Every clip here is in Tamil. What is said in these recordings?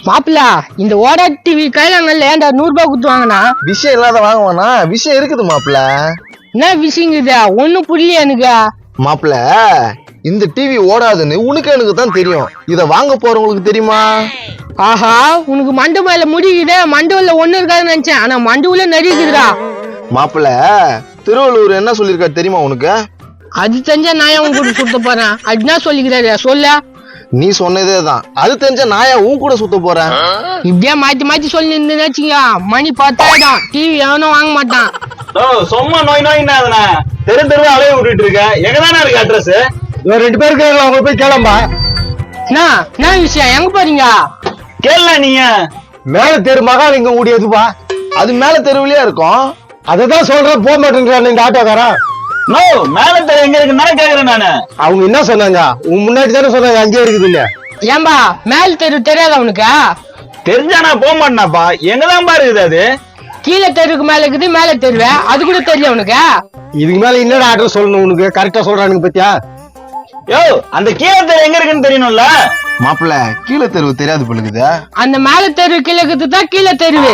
மாப்பிள்ள இந்த ஓடா டிவி கையிலங்கல்ல ஏன்டா 100 ரூபாய் கொடுத்து வாங்கினா விஷயம் இல்லாத வாங்குவானா? விஷயம் இருக்குது மாப்பிள்ள. என்ன விஷயங்குதா ஒன்னும் புரியல எனக்கு. மாப்பிள்ள இந்த டிவி ஓடாதுன்னு உனக்கு எனக்கு தான் தெரியும். இத வாங்க போறவங்களுக்கு தெரியுமா? ஆஹா உனக்கு மண்டு மேல முடியுதே. மண்டுல ஒண்ணு இருக்காதுன்னு நினைச்சேன், ஆனா மண்டுல நடிக்குதுடா. மாப்பிள்ள திருவள்ளூர் என்ன சொல்லிருக்காரு தெரியுமா உனக்கு? அது தெரிஞ்சா நான் உன் கூட சுத்த போறேன். அதுனா சொல்லிக்கிறாரு சொல்ல. நீ சொன்னதே தான். அது தெரிஞ்ச நாயா உன் கூட சுத்த போறேன். இப்படியே மாத்தி மாத்தி சொல்லி இருந்துச்சுங்க மணி 10 டிவி எவனும் வாங்க மாட்டான். சும்மா நோய் நோய்னா தெரு தெருவா அலைய விட்டுட்டு இருக்க. எங்கதானே இருக்கு அட்ரஸ்? 2 பேருக்கு அவங்க போய் கேளம்பா. என்ன விஷயம்? எங்க போறீங்க? கேள நீங்க. மேல தெரு மகாலிங்கம் ஊடியதுப்பா. அது மேல தெருவிலேயே இருக்கும். அததான் சொல்றேன், போக மாட்டேன்றான் இந்த ஆட்டோக்காரன். நோ, மேல தெரு எங்க இருக்குன்னு கேக்குறேன் நானு. அவங்க என்ன சொன்னாங்க? உன் முன்னாடி தானே சொன்னாங்க அங்கேயே இருக்குது இல்ல. ஏன்பா மேல் தெரு தெரியாத உனக்கு? தெரிஞ்சா நான் போக மாட்டேனாப்பா. எங்கதான் இருக்குது அது? கீழே தெருக்கு மேல இருக்குது, மேல தெருவே அது கூட தெரியல உனக்கு? இதுக்கு மேல என்னடா அட்ரஸ் சொல்லணும் உனக்கு? கரெக்டா சொல்றானுங்க பத்தியா? யோ அந்த கீழே தெரு எங்க இருக்குன்னு தெரியணும்ல. மாப்பிள்ள கீழே தெருவு தெரியாது பொழுது. அந்த மேல தெரு கீழே தான் கீழே தெருவு.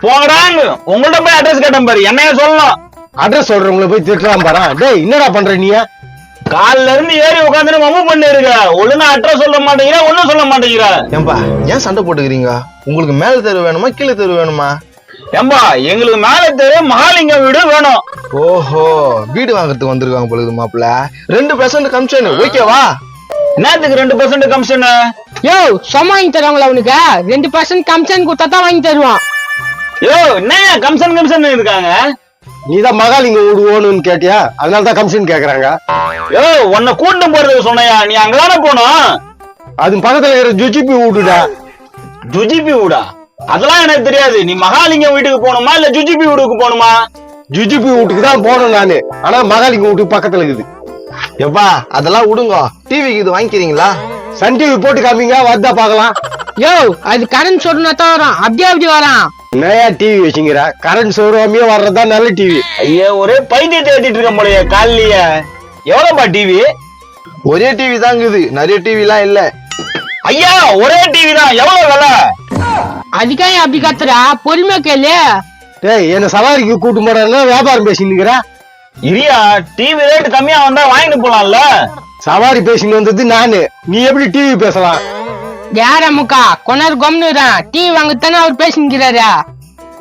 போடாங்க உங்கள்ட்ட போய் அட்ரஸ் கேட்டேன் பாரு. என்னைய சொல்லணும். அட்ரஸ் சொல்றவங்களை போய் திட்டுறான் பாரு. டேய் என்னடா பண்ற நீ? காலில இருந்து ஏறி உட்காந்து மம்மு பண்ணி இருக்க. ஒழுங்கா அட்ரஸ் சொல்ல மாட்டேங்கிற, ஒன்னும் சொல்ல மாட்டேங்கிற. ஏன்பா ஏன் சண்டை போட்டுக்கிறீங்க? உங்களுக்கு மேல தெரு வேணுமா கீழே தெரு வேணுமா? ஏம்பா எங்களுக்கு மேல தெரு மகாலிங்கம் வீடு வேணும். ஓஹோ வீடு வாங்குறதுக்கு வந்திருக்காங்க பொழுது மாப்பிள்ள. 2% கமிஷன் ஓகேவா? என்னத்துக்கு 2% கமிஷன்? யோ சும்மா வாங்கி தருவாங்களா உனக்கு? 2% கமிஷன் கொடுத்தா தான் வாங்கி தருவான். யோ என்ன கமிஷன் இருக்காங்க? நீதான் மகாலிங்கம் வீடு ஓணுன்னு கேட்டியா? அதனாலதான் கமிஷன் கேக்குறாங்க. யோ உன்னை கூட்டு போறதுக்கு சொன்னையா? நீ அங்கதானே போனோம். அது பக்கத்துல இருக்கிற ஜுஜிபி வீடுடா. ஜுஜிபி வீடா? அதெல்லாம் எனக்கு தெரியாது. நீ மகாலிங்கம் வீட்டுக்கு போகணுமா இல்ல ஜுஜிபி வீட்டுக்கு போகணுமா? ஜுஜிபி வீட்டுக்கு தான் போனோம் நானு. ஆனா மகாலிங்கம் வீட்டுக்கு பக்கத்துல இருக்குது. எப்பா அதெல்லாம் விடுங்க. டிவிக்கு இது வாங்கிக்கிறீங்களா? சன் டிவி போட்டு காமிங்க, வந்தா பாக்கலாம். யோ அது கரண்ட் சொன்னா தான் வரும். அப்படியே அப்படி வரான். நிறைய டிவி வச்சுங்கிற கரண்ட் சோறாமையே வர்றதா நல்ல டிவி. ஐயா ஒரே பைத்தியத்தை ஏத்திட்டு இருக்க முடிய காலையில. எவ்வளவுப்பா டிவி? ஒரே டிவி தாங்குது, நிறைய டிவி எல்லாம் இல்ல. ஐயா ஒரே டிவி தான். எவ்வளவு விலை? அதுக்காக அப்படி கத்துறா? பொறுமையா கேளு. டேய் என்ன சவாரிக்கு கூட்டு போறேன்னா வியாபாரம் பேசினுங்கிற. இரியா டிவி ரேட் கம்மியா வந்தா வாங்கிட்டு போலாம்ல. சவாரி பேசின்னு வந்தது நானு, நீ எப்படி டிவி பேசலாம்? யாரா முக்கா கொண்டாரு கொம்னுறான். டிவி வாங்கத்தானே அவர் பேசிக்கிறாரு.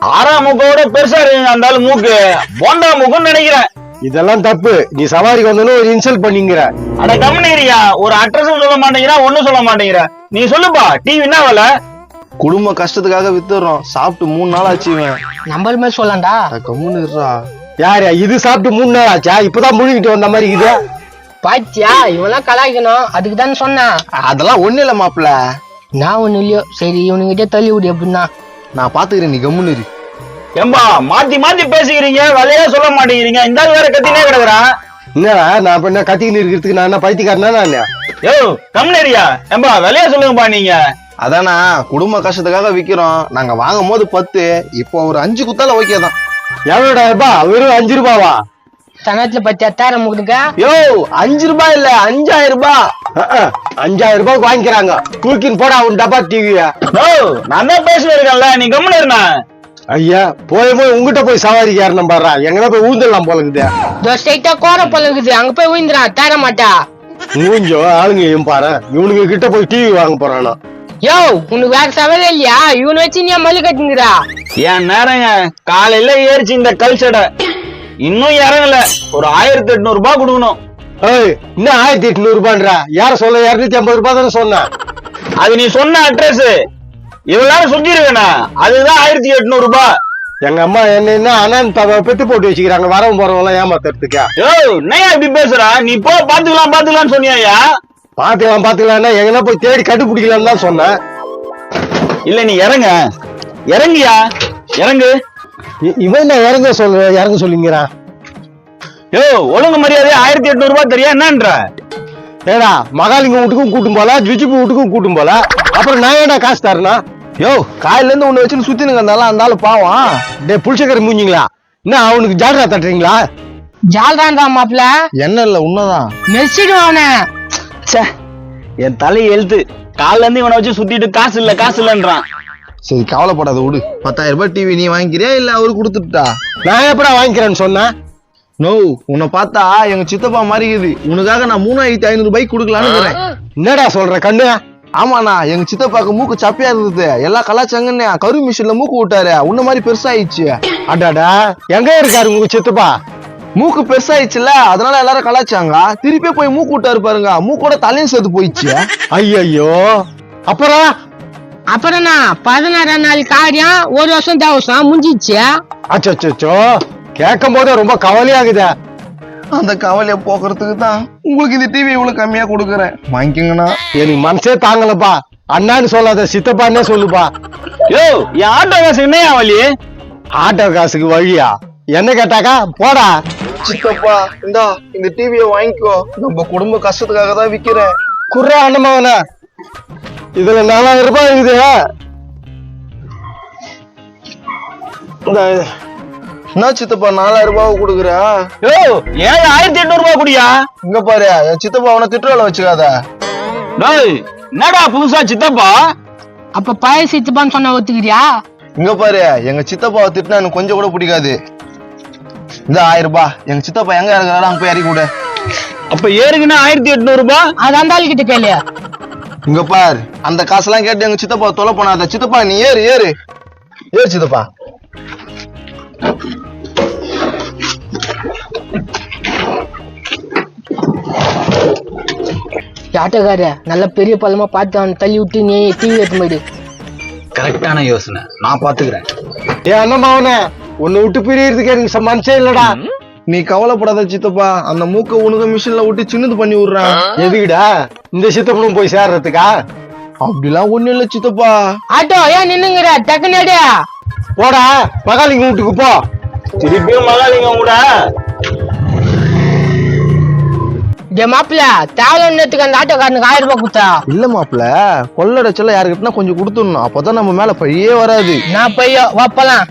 6ஆம் மூக்கோட பெருசா இருக்கு அந்த மூக்கு. போண்டா மூக்குன்னு நினைக்கிறேன். இதெல்லாம் தப்பு. நீ சவாரிக்கு வந்தோன்னு ஒரு இன்சல்ட் பண்ணிங்கிற. அட கம்மியா ஒரு அட்ரஸ் சொல்ல மாட்டேங்கிற, ஒண்ணும் சொல்ல மாட்டேங்கிற. நீ சொல்லுப்பா டிவி என்ன விலை? குடும்ப கஷ்டத்துக்காக வித்துறோம். சாப்பிட்டு 3 நாள் ஆச்சு. நம்பர் மாதிரி சொல்லலாம்டா. கம்முன்னு இருறா. யாரு இது சாப்பிட்டு 3 நாள் ஆச்சா? இப்பதான் முழுங்கிட்டு வந்த மாதிரி இது. பாத்தியா இவெல்லாம் கலாய்க்கணும். அதுக்கு தானே சொன்னேன். அதெல்லாம் ஒண்ணு இல்ல மாப்பிள்ள. நான் ஒண்ணு இல்லையோ. சரி இவனுங்கிட்டே தள்ளி விடு அப்படின்னா. நான் பாத்துக்கிறேன், நீ கம்முன்னு இரு. ஏம்பா மாத்தி மாத்தி பேசிக்கிறீங்க, விலையே சொல்ல மாட்டேங்கிறீங்க. இந்த வேற கத்தினே கிடக்குறான். என்னடா நான் இப்ப என்ன கத்திக்கின்னு இருக்கிறதுக்கு நான் என்ன பைத்தியக்காரனா? நான் யோ கம்னரியா ஏம்பா விலைய சொல்லுங்கப்பா. நீங்க அதானா குடும்ப கஷ்டத்துக்காக விக்கிறோம். நாங்க வாங்கும் போது 10, இப்போ ஒரு 5 குத்தால ஓகே தான். எவ்வளோடா ரூபா? வெறும் 5 ரூபாவா? தனத்துல 10,000 முக்குதுக்கா? யோ 5 ரூபாய் இல்ல 5000 ரூபாய். 5000 ரூபாய்க்கு வாங்கிக்கிறாங்க. தூக்கின்னு போடா உன் டப்பா டிவிய. நான் தான் பேசுவேன்ல, நீ கம்முன்னு இருந்தா. ஐயா போய் உங்ககிட்ட போய் சவாரிக்கு ஏறணும் பாடுறா. எங்கன்னா போய் ஊந்தலாம் போல இருக்குது. ஸ்ட்ரைட்டா கோர போல இருக்குது. அங்க போய் ஊந்துறான். தர மாட்டா மூஞ்சோ ஆளுங்க பாரு. இவனுங்க கிட்ட போய் டிவி வாங்க போறானா? யோ உனக்கு வேற சவாலே இல்லையா? இவனை வச்சு நீ மல்லு கட்டுங்கிறா? ஏன் நேரங்க காலையில ஏறிச்சு இந்த கல்சடை. இன்னும் இறங்கல. ஒரு 1800 ரூபாய் கொடுக்கணும். இன்னும் 1800 ரூபான்றா? யார சொல்ல? 250 ரூபாய் தானே சொன்ன. அது நீ சொன்ன அட்ரஸ். இவ்வளவு சுத்திருக்கா? அதுதான் 1800 ரூபாய். எங்க அம்மா என்ன அண்ணன் பெத்து போட்டு வச்சுக்கிறாங்க வரவும் போறவங்க எல்லாம் ஏமாத்துறதுக்கா? யோ என்னையா இப்படி பேசுறா? நீ போ பாத்துக்கலாம்னு சொன்னியா? பாத்துக்கலாம் எங்கன்னா போய் தேடி கண்டுபிடிக்கலாம்னு தான் சொன்னேன். இல்ல நீ இறங்கியா இறங்கு. இவன் என்ன இறங்க சொல்லிங்கிறான்? யோ ஒழுங்கு மரியாதை 1800 ரூபாய் தெரியா என்னன்ற? ஏடா மகாலிங்கம் வீட்டுக்கும் கூட்டும் போல, ஜுஜிபி வீட்டுக்கும் கூட்டும் போல, அப்புறம் நான் ஏடா காசு தரேனா? யோ காலையில இருந்து ஒண்ணு வச்சுன்னு சுத்தினுங்க இருந்தாலும் பாவம். டே புளிச்சக்கரை மூஞ்சிங்களா? என்ன அவனுக்கு ஜால்ரா தட்டுறீங்களா? ஜால்ரான்டா மாப்பிள்ள. என்ன இல்ல உண்மைதான். மெர்சிடுவானே. என் தலை எழுத்து காலைல இருந்து இவனை வச்சு சுத்திட்டு காசு இல்லன்றான். சரி கவலைப்படாத விடு. 10,000 ரூபாய் டிவி நீ வாங்கிக்கிறியா இல்ல அவரு கொடுத்துட்டா? நான் எப்படா வாங்கிக்கிறேன்னு சொன்னேன்? நோ, உன்னை பார்த்தா எங்க சித்தப்பா மாதிரி இருக்குது. உனக்காக நான் 3,500 ரூபாய்க்கு கொடுக்கலான்னு இருக்கிறேன். என்னடா சொல்ற கண்ணு? ஆமாண்ணா, எங்க சித்தப்பாக்கு மூக்கு சப்பையா இருந்தது, எல்லாம் கலாச்சாங்கன்னு கரு மிஷின்ல மூக்கு விட்டாரு. உன்ன மாதிரி பெருசாயிடுச்சு. அடாடா, எங்க இருக்காரு உங்க சித்தப்பா? மூக்கு பெருசாயிடுச்சுல, அதனால எல்லாரும் கலாச்சாங்க. திருப்பி போய் மூக்கு விட்டாரு பாருங்க, மூக்கோட தலையும் சேர்த்து போயிடுச்சு. ஐயோ, அப்புறம் 16 நாள் காரியம் 1 வருஷம் தவசம் முடிஞ்சிச்சு. அச்சோ, கேட்கும் போதே ரொம்ப கவலையாகுதே. அந்த கவலையை போக்குறதுக்கு தான் உங்களுக்கு இந்த டிவி இவ்வளவு கம்மியா கொடுக்குறேன். வாங்கிக்கங்கண்ணா. எனக்கு மனசே தாங்கலப்பா. அண்ணான்னு சொல்லாத, சித்தப்பான்னே சொல்லுப்பா. யோ, என் ஆட்டோ காசு என்ன வழி? ஆட்டோ காசுக்கு வழியா? என்ன கேட்டாக்கா போடா. சித்தப்பா இந்தா இந்த டிவியை வாங்கிக்கோ, நம்ம குடும்ப கஷ்டத்துக்காக தான் விக்கிறேன். குர்ரா அண்ணமாவன, இதுல 4000 ரூபாய் இருக்குது. என்ன சித்தப்பா 4000 ரூபாய் கொடுக்குற? யோ, ஏன் 1800 ரூபாய் குடியா? இங்க பாரு, என் சித்தப்பா அவனை திட்டுவேல வச்சுக்காத. டேய், என்னடா புதுசா சித்தப்பா? அப்ப பழைய சித்தப்பான்னு சொன்ன ஒத்துக்கிறியா? இங்க பாரு, எங்க சித்தப்பாவை திட்டினா எனக்கு கொஞ்சம் கூட பிடிக்காது. இந்த 1000 ரூபாய் எங்க சித்தப்பா எங்க இறங்குறாரோ அங்க போய் இறக்கி விடு. அப்ப ஏறுக்குன்னா 1800 ரூபாய். அது அந்த ஆள் கிட்ட கேளு. இங்க பாரு, அந்த காசெல்லாம் கேட்டு எங்க சித்தப்பா தொலை பண்ணாத. சித்தப்பா நீ ஏறு ஏறு ஏறு சித்தப்பா. ஆட்டோக்கார நல்ல பெரிய பழமா பார்த்து அவன் தள்ளி விட்டு நீ டிவி எடுத்து போயிடு. கரெக்டான யோசனை, நான் பாத்துக்கிறேன். அண்ணமாவன, உன்னை விட்டு பிரியறதுக்கு எனக்கு மனசே இல்லடா. நீ கவலைப்படாத சித்தப்பா, அந்த மூக்க உனக்கு மிஷின்ல விட்டு சின்னது பண்ணி விடுறான். எதுக்குடா? இந்த சித்தப்பனும் போய் சேர்றதுக்கா? அப்படிலாம் ஒண்ணு இல்ல சித்தப்பா. ஆட்டோ ஏன் நின்னுங்கிற? டக்குனு போடா, மகாலிங்க வீட்டுக்கு போ. திருப்பியும் மகாலிங்கம் கூட மாப்பிள்ள தேவைக்கு அந்த ஆட்டோக்காரனுக்கு 1000 ரூபாய் கொடுத்தா? இல்ல மாப்பிள்ள, கொள்ளடைச்சல யாருக்கிட்டனா கொஞ்சம் கொடுத்துடணும், அப்பதான் நம்ம மேல பழியே வராது. நான் போய் வப்பலாம்.